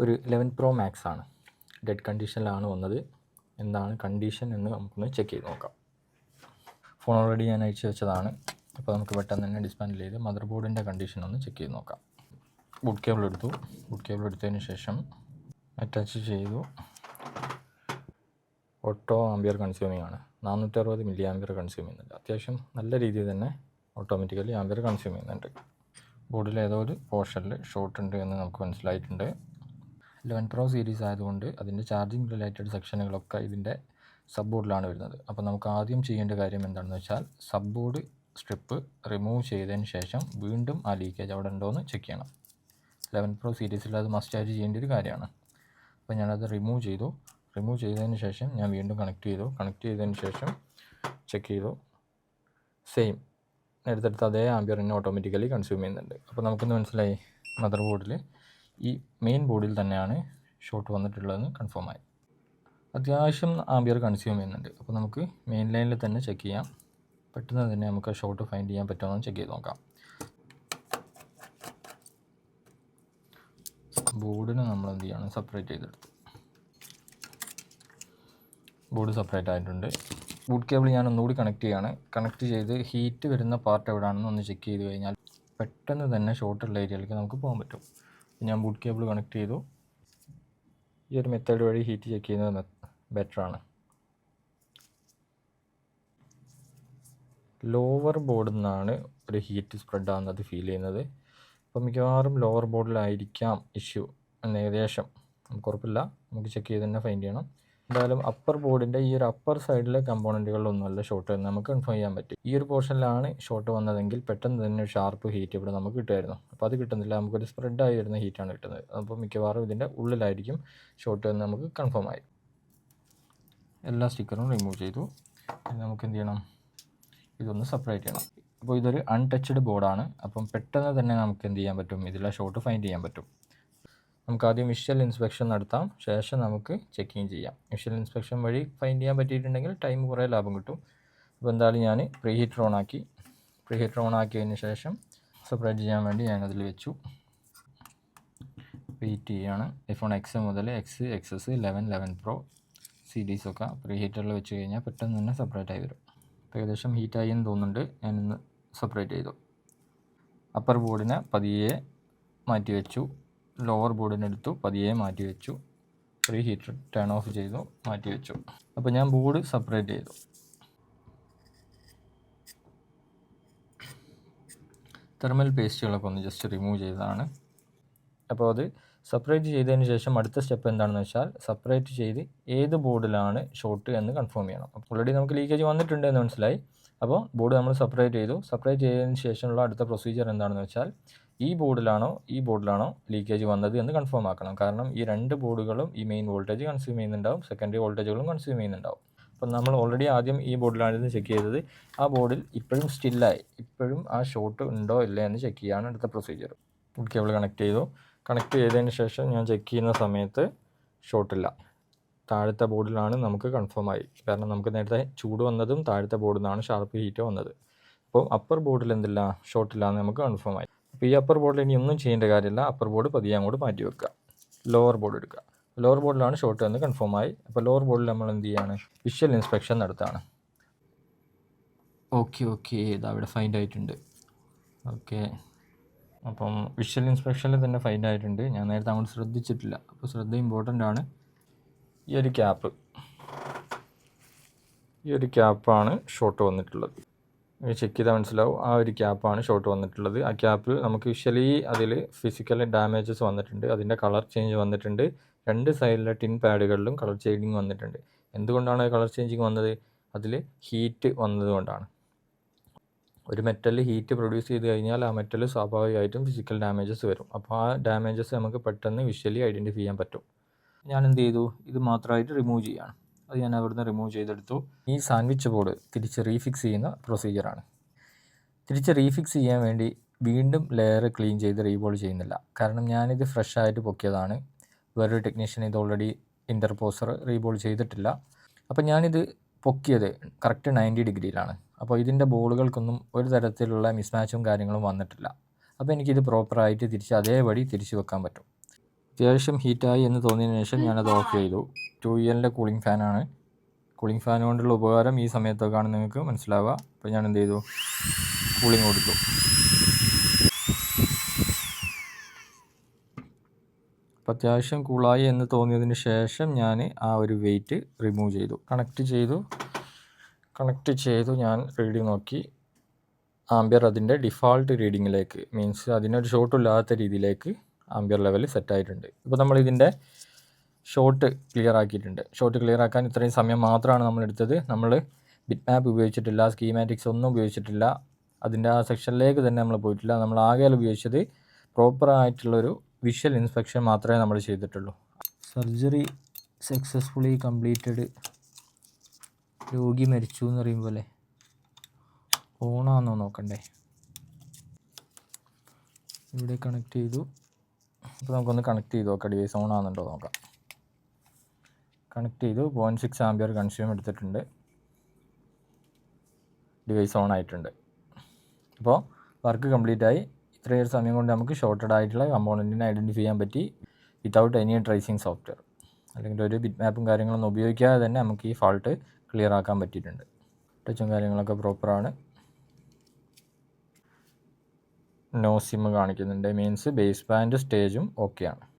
ഒരു 11 Pro Max ആണ്. Dead കണ്ടീഷനിലാണ് വന്നത്. എന്താണ് കണ്ടീഷൻ എന്ന് നമുക്കൊന്ന് ചെക്ക് ചെയ്ത് നോക്കാം. ഫോൺ ഓൾറെഡി ഞാൻ അയച്ചു വെച്ചതാണ്. അപ്പോൾ നമുക്ക് പെട്ടെന്ന് തന്നെ ഡിസ്മാൻഡിൽ ചെയ്ത് മദർ ബോർഡിൻ്റെ കണ്ടീഷൻ ഒന്ന് ചെക്ക് ചെയ്ത് നോക്കാം. ബൂട്ട് കേബിൾ എടുത്തു. ബൂട്ട് കേബിൾ എടുത്തതിന് ശേഷം അറ്റാച്ച് ചെയ്തു. ഓട്ടോ ആംബിയർ കൺസ്യൂമിംഗ് ആണ്. 460 മില്ലി ആംബിയർ കൺസ്യൂം ചെയ്യുന്നുണ്ട്. അത്യാവശ്യം നല്ല രീതിയിൽ തന്നെ ഓട്ടോമാറ്റിക്കലി ആംബിയർ കൺസ്യൂം ചെയ്യുന്നുണ്ട്. ബോർഡിൽ ഏതോ ഒരു പോർഷനിൽ ഷോർട്ട് ഉണ്ട് എന്ന് നമുക്ക് മനസ്സിലായിട്ടുണ്ട്. 11 Pro സീരീസ് ആയതുകൊണ്ട് അതിൻ്റെ ചാർജിങ് റിലേറ്റഡ് സെക്ഷനുകളൊക്കെ ഇതിൻ്റെ സബ് ബോർഡിലാണ് വരുന്നത്. അപ്പോൾ നമുക്ക് ആദ്യം ചെയ്യേണ്ട കാര്യം എന്താണെന്ന് വെച്ചാൽ സബ് ബോർഡ് സ്ട്രിപ്പ് റിമൂവ് ചെയ്തതിന് ശേഷം വീണ്ടും ആ ലീക്കേജ് അവിടെ ഉണ്ടോ എന്ന് ചെക്ക് ചെയ്യണം. 11 Pro സീരീസിൽ അത് മസ്റ്റായിട്ട് ചെയ്യേണ്ട ഒരു കാര്യമാണ്. അപ്പോൾ ഞാനത് റിമൂവ് ചെയ്തു. റിമൂവ് ചെയ്തതിന് ശേഷം ഞാൻ വീണ്ടും കണക്ട് ചെയ്തതിന് ശേഷം ചെക്ക് ചെയ്തു. സെയിം എടുത്തെടുത്ത് അതേ ആംബിയർ തന്നെ ഓട്ടോമാറ്റിക്കലി കൺസ്യൂം ചെയ്യുന്നുണ്ട്. അപ്പോൾ നമുക്കൊന്ന് മനസ്സിലായി മദർ ബോർഡിൽ ഈ മെയിൻ ബോർഡിൽ തന്നെയാണ് ഷോർട്ട് വന്നിട്ടുള്ളതെന്ന് കൺഫേം ആയി. അത്യാവശ്യം ആംബിയർ കൺസ്യൂം ചെയ്യുന്നുണ്ട്. അപ്പോൾ നമുക്ക് മെയിൻ ലൈനിൽ തന്നെ ചെക്ക് ചെയ്യാം. പെട്ടെന്ന് തന്നെ നമുക്ക് ഷോർട്ട് ഫൈൻഡ് ചെയ്യാൻ പറ്റുമെന്ന് ചെക്ക് ചെയ്ത് നോക്കാം. ബോർഡിന് നമ്മൾ എന്ത് ചെയ്യണം, സെപ്പറേറ്റ് ചെയ്തെടുത്തു. ബോർഡ് സെപ്പറേറ്റ് ആയിട്ടുണ്ട്. ബൂട്ട് കേബിൾ ഞാൻ ഒന്നുകൂടി കണക്ട് ചെയ്യാണ്. കണക്ട് ചെയ്ത് ഹീറ്റ് വരുന്ന പാർട്ട് എവിടെയാണെന്ന് ഒന്ന് ചെക്ക് ചെയ്ത് കഴിഞ്ഞാൽ പെട്ടെന്ന് തന്നെ ഷോർട്ടുള്ള ഏരിയയിലേക്ക് നമുക്ക് പോകാൻ പറ്റും. ഞാൻ ബൂട്ട് കേബിൾ കണക്ട് ചെയ്തു. ഈ ഒരു മെത്തേഡ് വഴി ഹീറ്റ് ചെക്ക് ചെയ്യുന്നത് ബെറ്ററാണ്. ലോവർ ബോർഡിൽ നിന്നാണ് ഒരു ഹീറ്റ് സ്പ്രെഡ് ആകുന്നത് ഫീൽ ചെയ്യുന്നത്. അപ്പോൾ മിക്കവാറും ലോവർ ബോർഡിലായിരിക്കാം ഇഷ്യൂ എന്ന് ഏകദേശം നമുക്ക് ഉറപ്പില്ല. നമുക്ക് ചെക്ക് ചെയ്ത് തന്നെ ഫൈൻഡ് ചെയ്യണം. എന്തായാലും അപ്പർ ബോർഡിൻ്റെ ഈ ഒരു അപ്പർ സൈഡിലെ കമ്പോണൻറ്റുകളിലൊന്നുമല്ല ഷോർട്ട് എന്ന് നമുക്ക് കൺഫേം ചെയ്യാൻ പറ്റും. ഈ ഒരു പോർഷനിലാണ് ഷോർട്ട് വന്നതെങ്കിൽ പെട്ടെന്ന് തന്നെ ഒരു ഷാർപ്പ് ഹീറ്റ് ഇവിടെ നമുക്ക് കിട്ടുമായിരുന്നു. അപ്പോൾ അത് കിട്ടുന്നില്ല. നമുക്കൊരു സ്പ്രെഡായി വരുന്ന ഹീറ്റാണ് കിട്ടുന്നത്. അപ്പോൾ മിക്കവാറും ഇതിൻ്റെ ഉള്ളിലായിരിക്കും ഷോർട്ട് എന്ന് നമുക്ക് കൺഫേം ആയി. എല്ലാ സ്റ്റിക്കറും റിമൂവ് ചെയ്തു. നമുക്ക് എന്ത് ചെയ്യണം, ഇതൊന്ന് സെപ്പറേറ്റ് ചെയ്യണം. അപ്പോൾ ഇതൊരു അൺടച്ച്ഡ് ബോർഡാണ്. അപ്പം പെട്ടെന്ന് തന്നെ നമുക്ക് എന്ത് ചെയ്യാൻ പറ്റും, ഇതിലെ ഷോർട്ട് ഫൈൻഡ് ചെയ്യാൻ പറ്റും. നമുക്ക് ആദ്യം വിഷ്വൽ ഇൻസ്പെക്ഷൻ നടത്താം, ശേഷം നമുക്ക് ചെക്കിങ് ചെയ്യാം. വിഷ്വൽ ഇൻസ്പെക്ഷൻ വഴി ഫൈൻഡ് ചെയ്യാൻ പറ്റിയിട്ടുണ്ടെങ്കിൽ ടൈം കുറേ ലാഭം കിട്ടും. അപ്പോൾ എന്തായാലും ഞാൻ പ്രീ ഹീറ്റർ ഓൺ ആക്കിയതിന് ശേഷം സെപ്പറേറ്റ് ചെയ്യാൻ വേണ്ടി ഞാനതിൽ വെച്ചു. വെയിറ്റ് ചെയ്യാണ്. iPhone X മുതൽ XS 11 Pro സീരീസൊക്കെ പ്രീ ഹീറ്ററിൽ വെച്ച് കഴിഞ്ഞാൽ പെട്ടെന്ന് തന്നെ സെപ്പറേറ്റ് ആയി വരും. അപ്പോൾ ഏകദേശം ഹീറ്റായി എന്ന് തോന്നുന്നുണ്ട്. ഞാനിന്ന് സെപ്പറേറ്റ് ചെയ്തു. അപ്പർ ബോർഡിനെ പതിയെ മാറ്റി വെച്ചു. ലോവർ ബോർഡിനെടുത്തു, പതിയെ മാറ്റി വെച്ചു. പ്രീ ഹീറ്റർ ടേൺ ഓഫ് ചെയ്തു, മാറ്റി വെച്ചു. അപ്പോൾ ഞാൻ ബോർഡ് സെപ്പറേറ്റ് ചെയ്തു. തെർമൽ പേസ്റ്റുകളൊക്കെ ഒന്ന് ജസ്റ്റ് റിമൂവ് ചെയ്തതാണ്. അപ്പോൾ അത് സെപ്പറേറ്റ് ചെയ്തതിന് ശേഷം അടുത്ത സ്റ്റെപ്പ് എന്താണെന്ന് വെച്ചാൽ സെപ്പറേറ്റ് ചെയ്ത് ഏത് ബോർഡിലാണ് ഷോർട്ട് എന്ന് കൺഫേം ചെയ്യണം. അപ്പോൾ ഓൾറെഡി നമുക്ക് ലീക്കേജ് വന്നിട്ടുണ്ട് എന്ന് മനസ്സിലായി. അപ്പോൾ ബോർഡ് നമ്മൾ സെപ്പറേറ്റ് ചെയ്തു. സെപ്പറേറ്റ് ചെയ്തതിന് ശേഷമുള്ള അടുത്ത പ്രൊസീജിയർ എന്താണെന്ന് വെച്ചാൽ ഈ ബോർഡിലാണോ ലീക്കേജ് വന്നത് എന്ന് കൺഫേം ആക്കണം. കാരണം ഈ രണ്ട് ബോർഡുകളും ഈ മെയിൻ വോൾട്ടേജ് കൺസ്യൂം ചെയ്യുന്നുണ്ടാവും, സെക്കൻഡറി വോൾട്ടേജുകളും കൺസ്യൂം ചെയ്യുന്നുണ്ടാവും. അപ്പം നമ്മൾ ഓൾറെഡി ആദ്യം ഈ ബോർഡിലാണിത് ചെക്ക് ചെയ്തത്. ആ ബോർഡിൽ ഇപ്പോഴും ആ ഷോർട്ട് ഉണ്ടോ ഇല്ല എന്ന് ചെക്ക് ചെയ്യാണ് അടുത്ത പ്രൊസീജിയർ. ബൂട്ട് കേബിൾ കണക്ട് ചെയ്തതിന് ശേഷം ഞാൻ ചെക്ക് ചെയ്യുന്ന സമയത്ത് ഷോർട്ടില്ല. താഴത്തെ ബോർഡിലാണ് നമുക്ക് കൺഫേം ആയി. കാരണം നമുക്ക് നേരത്തെ ചൂട് വന്നതും താഴത്തെ ബോർഡിൽ നിന്നാണ് ഷാർപ്പ് ഹീറ്റ് വന്നത്. അപ്പോൾ അപ്പർ ബോർഡിൽ എന്തില്ല, ഷോർട്ടില്ല എന്ന് നമുക്ക് കൺഫേം ആയി. അപ്പോൾ ഈ അപ്പർ ബോർഡിൽ ഇനി ഒന്നും ചെയ്യേണ്ട കാര്യമില്ല. അപ്പർ ബോർഡ് പതിയെ അങ്ങോട്ട് മാറ്റി വെക്കുക. ലോവർ ബോർഡ് എടുക്കുക. ലോവർ ബോർഡിലാണ് ഷോർട്ട് എന്ന് കൺഫേം ആയി. അപ്പോൾ ലോവർ ബോർഡിൽ നമ്മൾ എന്ത് ചെയ്യാണ്, വിഷ്വൽ ഇൻസ്പെക്ഷൻ നടത്തുകയാണ്. ഓക്കെ ഇതാ ഇവിടെ ഫൈൻഡ് ആയിട്ടുണ്ട്. ഓക്കെ, അപ്പം വിഷ്വൽ ഇൻസ്പെക്ഷനിൽ തന്നെ ഫൈൻഡ് ആയിട്ടുണ്ട്. ഞാൻ നേരത്തെ അങ്ങോട്ട് ശ്രദ്ധിച്ചിട്ടില്ല. അപ്പോൾ ശ്രദ്ധ ഇമ്പോർട്ടൻ്റ് ആണ്. ഈ ഒരു ക്യാപ്പാണ് ഷോർട്ട് വന്നിട്ടുള്ളത്. ചെക്ക് ചെയ്താൽ മനസ്സിലാവും. ആ ഒരു ക്യാപ്പാണ് ഷോർട്ട് വന്നിട്ടുള്ളത്. ആ ക്യാപ്പിൽ നമുക്ക് വിഷ്വലി അതിൽ ഫിസിക്കൽ ഡാമേജസ് വന്നിട്ടുണ്ട്. അതിൻ്റെ കളർ ചേഞ്ച് വന്നിട്ടുണ്ട്. രണ്ട് സൈഡിലെ ടിൻ പാഡുകളിലും കളർ ചേഞ്ചിങ് വന്നിട്ടുണ്ട്. എന്തുകൊണ്ടാണ് കളർ ചേഞ്ചിങ് വന്നത്? അതിൽ ഹീറ്റ് വന്നതുകൊണ്ടാണ്. ഒരു മെറ്റൽ ഹീറ്റ് പ്രൊഡ്യൂസ് ചെയ്ത് കഴിഞ്ഞാൽ ആ മെറ്റൽ സ്വാഭാവികമായിട്ടും ഫിസിക്കൽ ഡാമേജസ് വരും. അപ്പോൾ ആ ഡാമേജസ് നമുക്ക് പെട്ടെന്ന് വിഷ്വലി ഐഡൻറ്റിഫൈ ചെയ്യാൻ പറ്റും. ഞാൻ എന്ത് ചെയ്തു, ഇത് മാത്രമായിട്ട് റിമൂവ് ചെയ്യുകയാണ്. അത് ഞാൻ അവിടുന്ന് റിമൂവ് ചെയ്തെടുത്തു. ഈ സാൻഡ്വിച്ച് ബോർഡ് തിരിച്ച് റീഫിക്സ് ചെയ്യുന്ന പ്രൊസീജിയറാണ്. തിരിച്ച് റീഫിക്സ് ചെയ്യാൻ വേണ്ടി വീണ്ടും ലെയർ ക്ലീൻ ചെയ്ത് റീബോൾ ചെയ്യുന്നില്ല. കാരണം ഞാനിത് ഫ്രഷ് ആയിട്ട് പൊക്കിയതാണ്. വേറൊരു ടെക്നീഷ്യൻ ഇത് ഓൾറെഡി ഇൻ്റർപോസർ റീബോൾ ചെയ്തിട്ടില്ല. അപ്പോൾ ഞാനിത് പൊക്കിയത് കറക്റ്റ് 90 ഡിഗ്രിയിലാണ്. അപ്പോൾ ഇതിൻ്റെ ബോളുകൾക്കൊന്നും ഒരു തരത്തിലുള്ള മിസ്മാച്ചും കാര്യങ്ങളും വന്നിട്ടില്ല. അപ്പോൾ എനിക്കിത് പ്രോപ്പറായിട്ട് തിരിച്ച് അതേപടി തിരിച്ച് വെക്കാൻ പറ്റും. അത്യാവശ്യം ഹീറ്റായി എന്ന് തോന്നിയതിന് ശേഷം ഞാനത് ഓഫ് ചെയ്തു. 2ELൻ്റെ കൂളിംഗ് ഫാനാണ്. കൂളിംഗ് ഫാൻ കൊണ്ടുള്ള ഉപകാരം ഈ സമയത്തൊക്കെയാണ് നിങ്ങൾക്ക് മനസ്സിലാവുക. അപ്പോൾ ഞാൻ എന്ത് ചെയ്തു, കൂളിംഗ് കൊടുത്തു. അപ്പോൾ അത്യാവശ്യം കൂളായി എന്ന് തോന്നിയതിന് ശേഷം ഞാൻ ആ ഒരു വെയിറ്റ് റിമൂവ് ചെയ്തു. കണക്റ്റ് ചെയ്തു ഞാൻ റീഡിങ് നോക്കി. ആംബിയർ അതിൻ്റെ ഡിഫാൾട്ട് റീഡിങ്ങിലേക്ക്, മീൻസ് അതിനൊരു ഷോട്ടില്ലാത്ത രീതിയിലേക്ക് ആംബിയർ ലെവൽ സെറ്റായിട്ടുണ്ട്. ഇപ്പോൾ നമ്മൾ ഇതിൻ്റെ ഷോട്ട് ക്ലിയർ ആക്കിയിട്ടുണ്ട്. ഷോട്ട് ക്ലിയർ ആക്കാൻ ഇത്രയും സമയം മാത്രമാണ് നമ്മൾ എടുത്തത്. നമ്മൾ ബിറ്റ് മാപ്പ് ഉപയോഗിച്ചിട്ടില്ല, സ്കീമാറ്റിക്സ് ഒന്നും ഉപയോഗിച്ചിട്ടില്ല, അതിൻ്റെ ആ സെക്ഷനിലേക്ക് തന്നെ നമ്മൾ പോയിട്ടില്ല. നമ്മൾ ആകെ ഉപയോഗിച്ചത് പ്രോപ്പറായിട്ടുള്ളൊരു വിഷ്വൽ ഇൻസ്പെക്ഷൻ മാത്രമേ നമ്മൾ ചെയ്തിട്ടുള്ളൂ. Surgery successfully completed. രോഗി മരിച്ചു എന്ന് പറയുമ്പോലെ ഓണാണെന്നോ നോക്കണ്ടേ. ഇവിടെ കണക്ട് ചെയ്തു. അപ്പോൾ നമുക്കൊന്ന് കണക്ട് ചെയ്ത് നോക്കാം, ഡിവൈസ് ഓൺ ആകുന്നുണ്ടോ നോക്കാം. കണക്ട് ചെയ്തു. 0.6 ആംബിയർ കൺസ്യൂം എടുത്തിട്ടുണ്ട്. ഡിവൈസ് ഓൺ ആയിട്ടുണ്ട്. അപ്പോൾ വർക്ക് കംപ്ലീറ്റ് ആയി. ഇത്രയൊരു സമയം കൊണ്ട് നമുക്ക് ഷോർട്ടഡ് ആയിട്ടുള്ള കമ്പോണൻറ്റിനെ ഐഡൻറ്റിഫൈ ചെയ്യാൻ പറ്റി വിത്തൗട്ട് എനി ട്രേസിങ് സോഫ്റ്റ്വെയർ. അല്ലെങ്കിൽ ഒരു ബിറ്റ് മാപ്പും കാര്യങ്ങളൊന്നും ഉപയോഗിക്കാതെ തന്നെ നമുക്ക് ഈ ഫാൾട്ട് ക്ലിയർ ആക്കാൻ പറ്റിയിട്ടുണ്ട്. ടച്ചും കാര്യങ്ങളൊക്കെ പ്രോപ്പറാണ്. നോ സിം കാണിക്കുന്നുണ്ട്, മീൻസ് ബേസ് ബാൻഡ് സ്റ്റേജും ഓക്കെയാണ്.